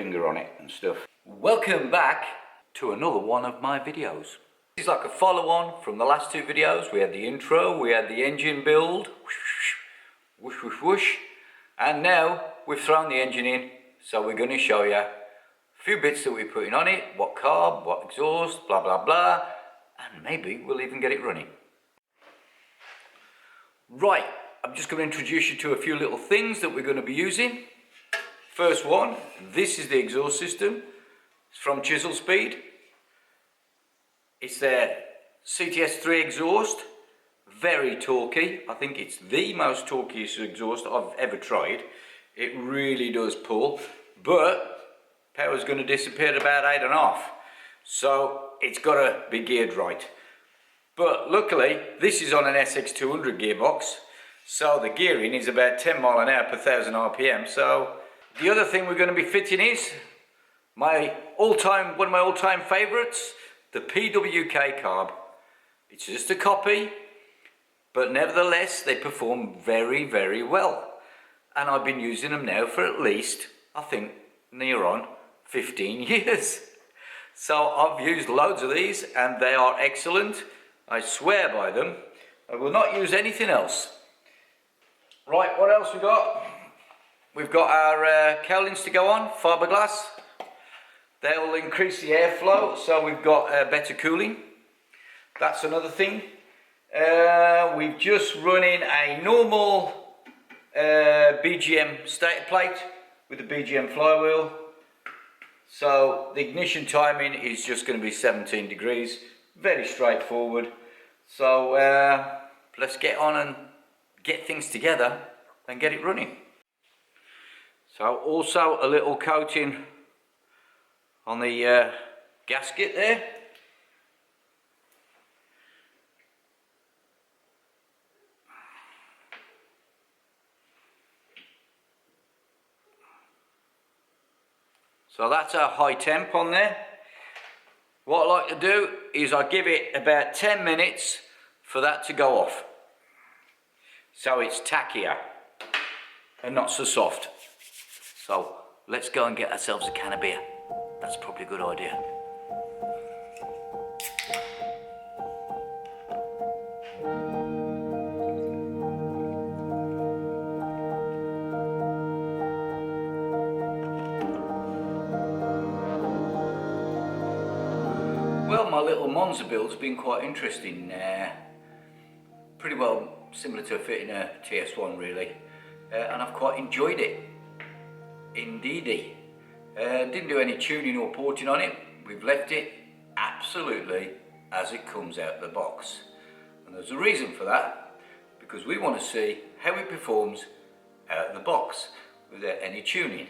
finger on it and stuff. Welcome back to another one of my videos. This is like a follow-on from the last two videos. We had the intro, we had the engine build, whoosh, whoosh, whoosh, and now we've thrown the engine in, so we're going to show you a few bits that we're putting on it, what carb, what exhaust, blah blah blah, and maybe we'll even get it running. Right, I'm just going to introduce you to a few little things that we're going to be using. First one, this is the exhaust system. It's from Chisel Speed. It's their CTS3 exhaust, very torquey. I think it's the most torqueous exhaust I've ever tried. It really does pull, but power's going to disappear at about 8.5, so it's got to be geared right. But luckily, this is on an SX200 gearbox, so the gearing is about 10 mile an hour per 1000 RPM. So the other thing we're going to be fitting is one of my all-time favourites, the PWK carb. It's just a copy, but nevertheless they perform very, very well. And I've been using them now for at least, I think, near on 15 years. So I've used loads of these and they are excellent. I swear by them. I will not use anything else. Right, what else we got? We've got our cowlings to go on, fiberglass. They'll increase the airflow, so we've got better cooling. That's another thing. We've just run in a normal BGM stator plate with a BGM flywheel. So the ignition timing is just going to be 17 degrees. Very straightforward. So let's get on and get things together and get it running. So also a little coating on the gasket there. So that's our high temp on there. What I like to do is I give it about 10 minutes for that to go off, so it's tackier and not so soft. So let's go and get ourselves a can of beer. That's probably a good idea. Well, my little Monza build's been quite interesting. Pretty well similar to fitting a TS1 really, and I've quite enjoyed it. Indeedy. Didn't do any tuning or porting on it. We've left it absolutely as it comes out of the box, and there's a reason for that, because we want to see how it performs out of the box without any tuning.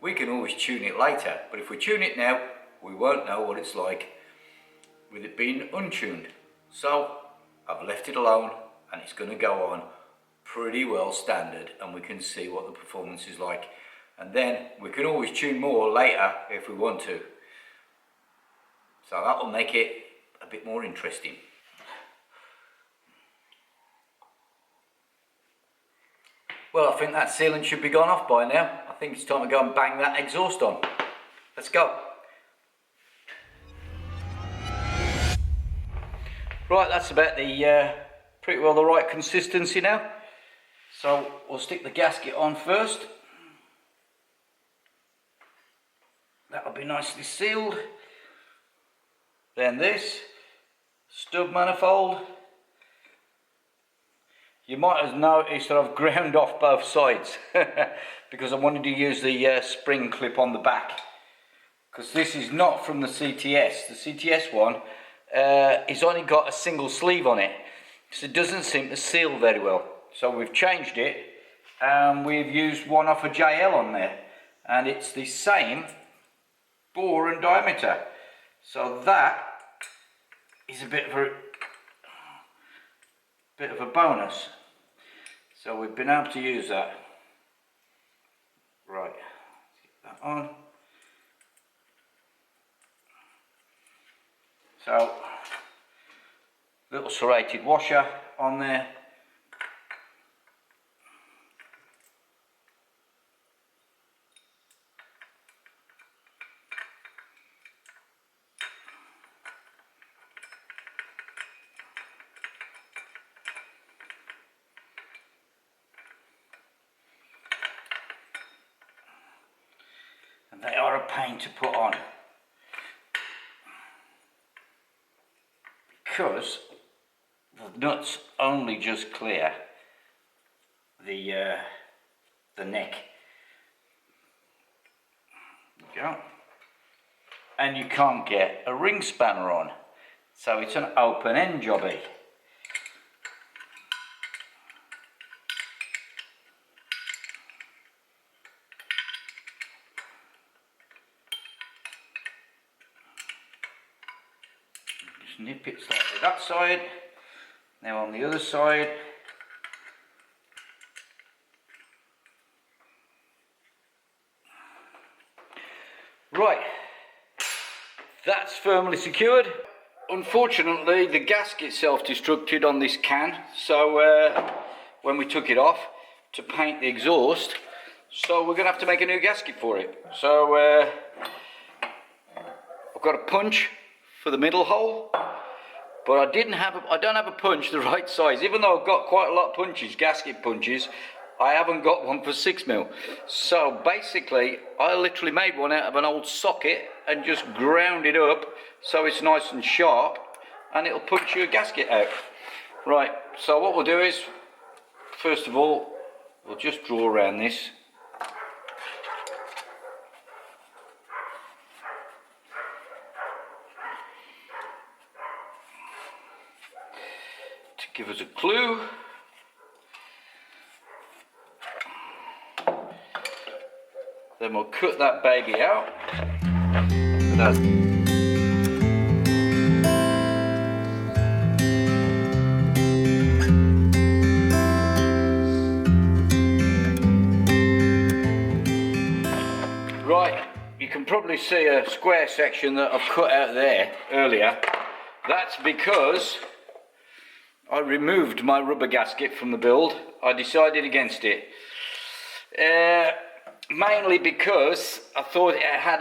We can always tune it later, but if we tune it now we won't know what it's like with it being untuned. So I've left it alone and it's going to go on pretty well standard, and we can see what the performance is like, and then we can always tune more later if we want to. So that will make it a bit more interesting. Well, I think that sealant should be gone off by now. I think it's time to go and bang that exhaust on. Let's go. Right, that's about the pretty well the right consistency now. So we'll stick the gasket on first. That'll be nicely sealed. Then this stub manifold. You might have noticed that I've ground off both sides because I wanted to use the spring clip on the back, because this is not from the CTS. The CTS one it's only got a single sleeve on it, so it doesn't seem to seal very well. So we've changed it and we've used one off a JL on there, and it's the same bore and diameter. So that is a bit of a bonus. So we've been able to use that. Right, let's get that on. So, little serrated washer on there. pain to put on, because the nuts only just clear the neck. There you go. And you can't get a ring spanner on, so it's an open end jobby. Just nip it slightly that side. Now on the other side. Right, that's firmly secured. Unfortunately, the gasket self-destructed on this can, so when we took it off to paint the exhaust, so we're going to have to make a new gasket for it. So I've got a punch for the middle hole, but I don't have a punch the right size. Even though I've got quite a lot of punches, gasket punches, I haven't got one for 6mm. So basically, I literally made one out of an old socket and just ground it up so it's nice and sharp, and it'll punch you a gasket out. Right, so what we'll do is, first of all, we'll just draw around this. To give us a clue. Then we'll cut that baby out. Right, you can probably see a square section that I've cut out there earlier. That's because I removed my rubber gasket from the build. I decided against it. Mainly because I thought it had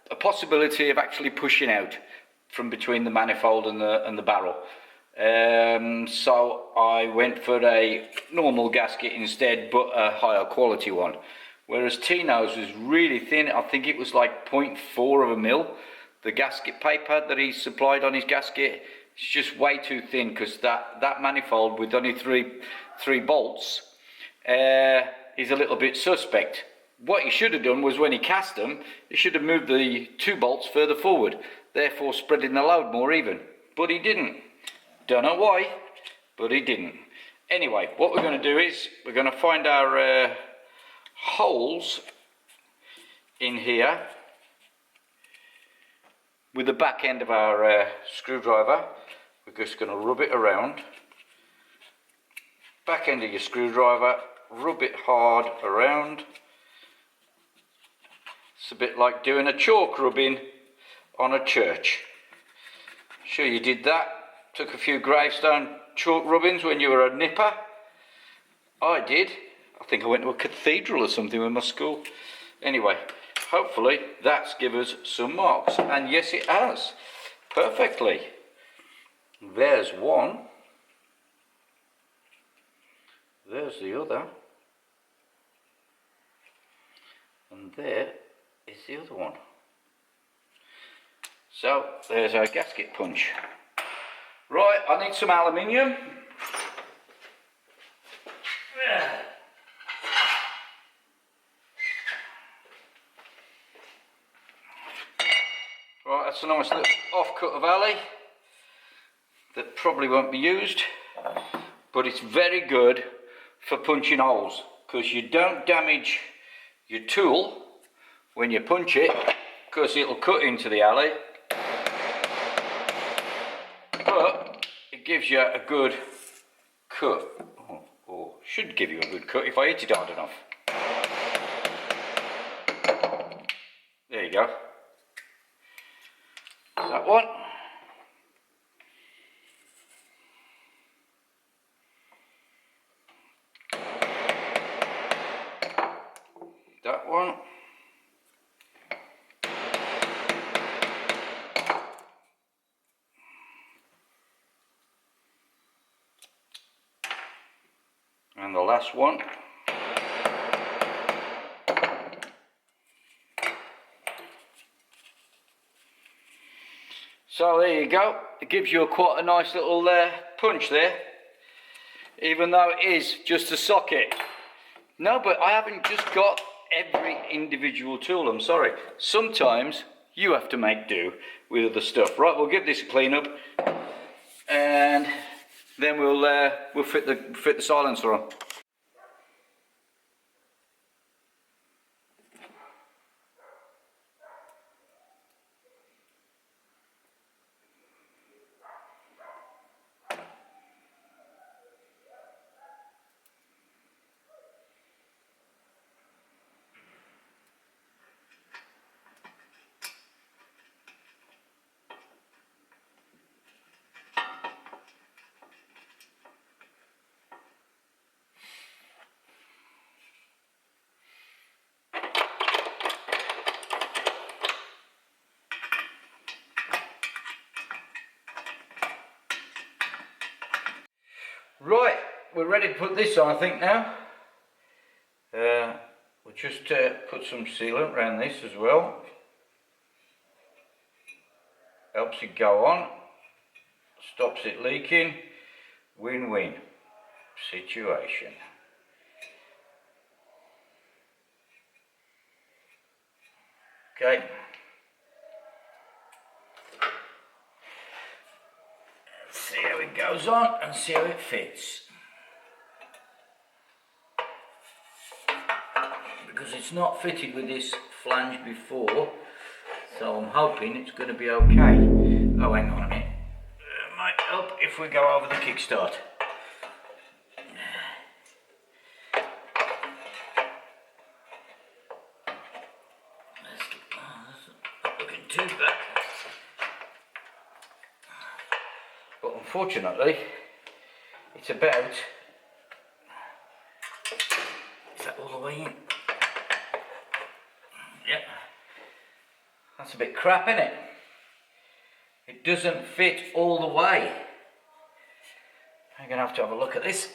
a possibility of actually pushing out from between the manifold and the barrel. So I went for a normal gasket instead, but a higher quality one. Whereas Tino's was really thin. I think it was like 0.4 of a mil. The gasket paper that he supplied on his gasket, it's just way too thin, because that manifold with only three bolts is a little bit suspect. What he should have done was, when he cast them, he should have moved the 2 bolts further forward, therefore spreading the load more even. But he didn't. Don't know why, but he didn't. Anyway, what we're going to do is, we're going to find our holes in here with the back end of our screwdriver. We're just going to rub it around. Back end of your screwdriver, rub it hard around. It's a bit like doing a chalk rubbing on a church. Sure you did that. Took a few gravestone chalk rubbings when you were a nipper. I did. I think I went to a cathedral or something with my school. Anyway, hopefully that's given us some marks. And yes, it has. Perfectly. There's one. There's the other. And there is the other one. So there's our gasket punch. Right, I need some aluminium. Right, that's a nice little offcut of alley that probably won't be used, but it's very good for punching holes, because you don't damage your tool when you punch it, because it'll cut into the alley, but it gives you a good cut, or should give you a good cut if I hit it hard enough. There you go. That one. That one. And the last one. So there you go. It gives you quite a nice little punch there, even though it is just a socket. No, but I haven't just got every individual tool, I'm sorry. Sometimes you have to make do with other stuff. Right, we'll give this a clean up and then we'll fit the silencer on. Right, we're ready to put this on, I think now. We'll just put some sealant around this as well. Helps it go on, stops it leaking. Win-win situation. Okay. Let's see how it goes on and see how it fits. Because it's not fitted with this flange before, so I'm hoping it's going to be okay. Oh, hang on a minute. It might help if we go over the kickstart. That's not looking too bad. But unfortunately, it's about... Is that all the way in? Yep. That's a bit crap, isn't it? It doesn't fit all the way. I'm going to have a look at this.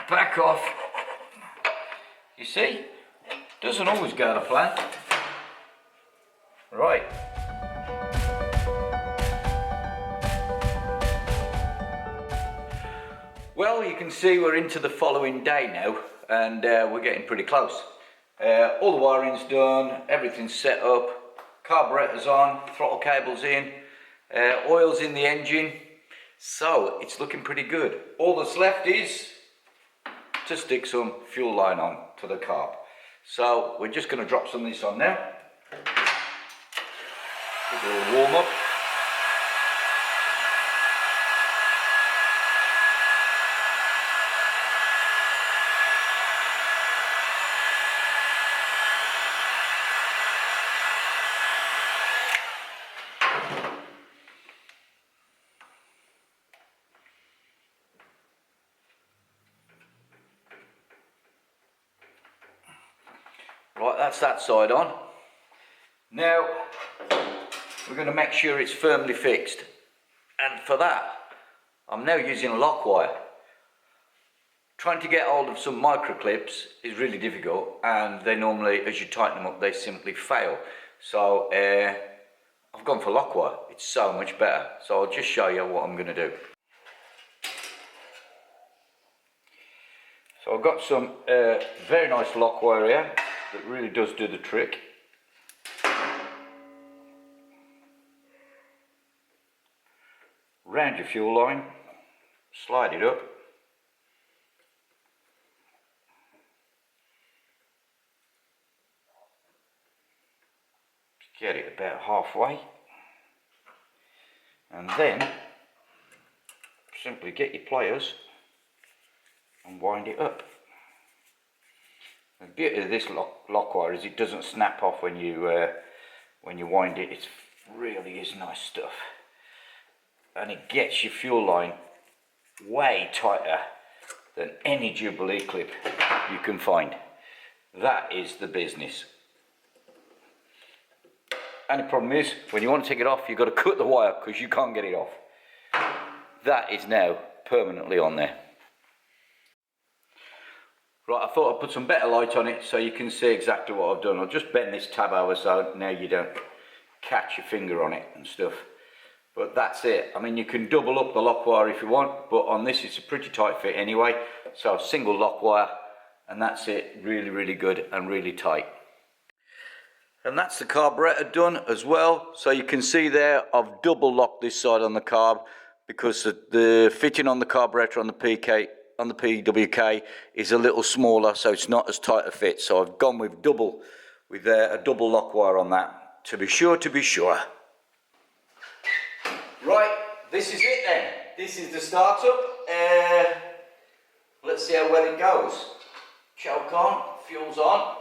Back off. You see? Doesn't always go to plan. Right. Well, you can see we're into the following day now, and we're getting pretty close. All the wiring's done, everything's set up, carburetor's on, throttle cable's in, oil's in the engine, so it's looking pretty good. All that's left is to stick some fuel line on to the carb. So we're just going to drop some of this on now. Give it a little warm up. Right, that's that side on. Now, we're going to make sure it's firmly fixed. And for that, I'm now using a lock wire. Trying to get hold of some micro clips is really difficult, and they normally, as you tighten them up, they simply fail. So, I've gone for lock wire. It's so much better. So I'll just show you what I'm going to do. So I've got some very nice lock wire here that really does do the trick. Round your fuel line, slide it up. Get it about halfway, and then simply get your pliers and wind it up. The beauty of this lock wire is it doesn't snap off when you wind it. It really is nice stuff, and it gets your fuel line way tighter than any Jubilee clip you can find. That is the business. Only problem is, when you want to take it off, you've got to cut the wire because you can't get it off. That is now permanently on there. Right, I thought I'd put some better light on it so you can see exactly what I've done. I'll just bend this tab over so now you don't catch your finger on it and stuff. but that's it. I mean, you can double up the lock wire if you want, but on this it's a pretty tight fit anyway. So single lock wire, and that's it. Really, really good and really tight. And that's the carburetor done as well. So you can see there, I've double locked this side on the carb because the fitting on the carburetor on the PWK is a little smaller, so it's not as tight a fit. So I've gone with a double lock wire on that to be sure. Right, this is it then. This is the startup. Let's see how well it goes. Choke on, fuel's on.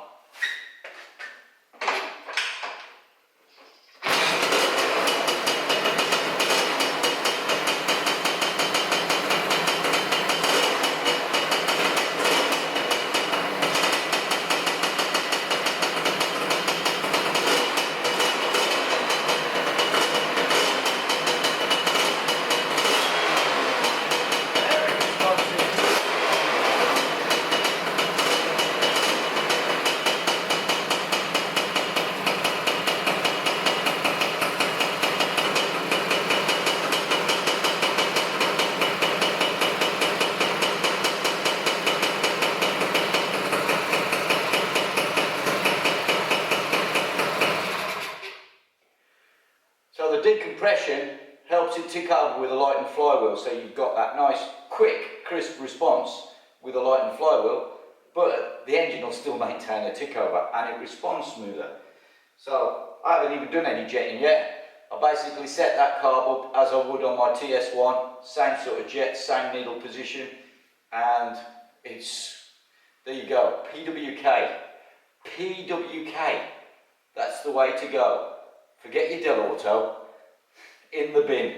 So the decompression helps it tick over with a light and flywheel, so you've got that nice, quick, crisp response with a light and flywheel, but the engine will still maintain a tick over and it responds smoother. So I haven't even done any jetting yet. I basically set that carb up as I would on my TS1, same sort of jet, same needle position, and there you go, PWK, that's the way to go. Forget your Del Auto, in the bin.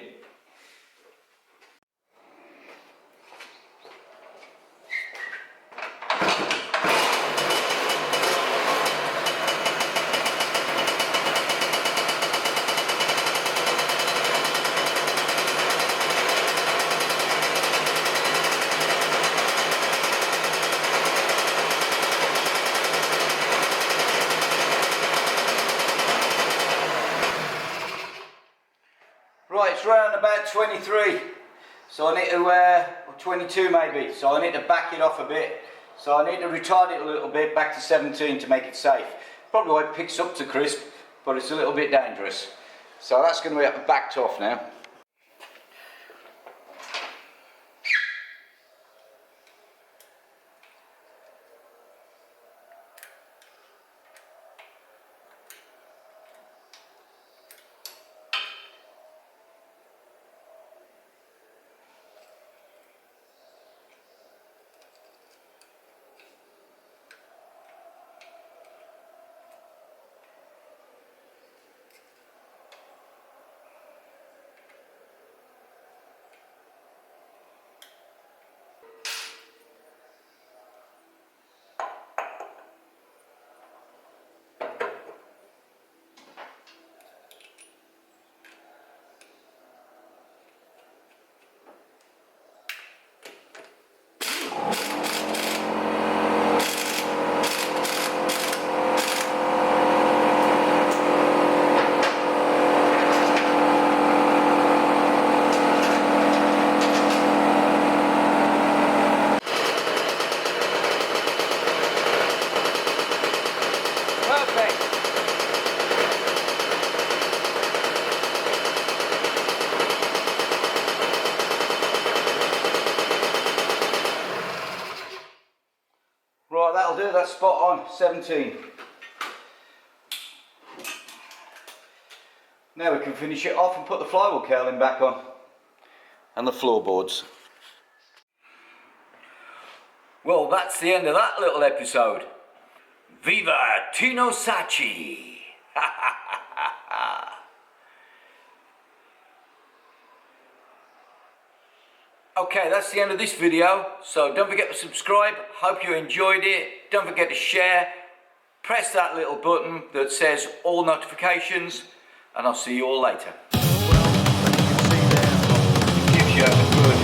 Right, it's around about 23, so I need to, or 22 maybe, so I need to back it off a bit. So I need to retard it a little bit back to 17 to make it safe. Probably why it picks up to crisp, but it's a little bit dangerous. So that's going to be backed off now. Right, that'll do, that's spot on, 17. Now we can finish it off and put the flywheel cowling back on. And the floorboards. Well, that's the end of that little episode. Viva Tino Sachi! Okay, that's the end of this video, so don't forget to subscribe. Hope you enjoyed it. Don't forget to share. Press that little button that says all notifications, and I'll see you all later. Well, as you can see there, it gives you a good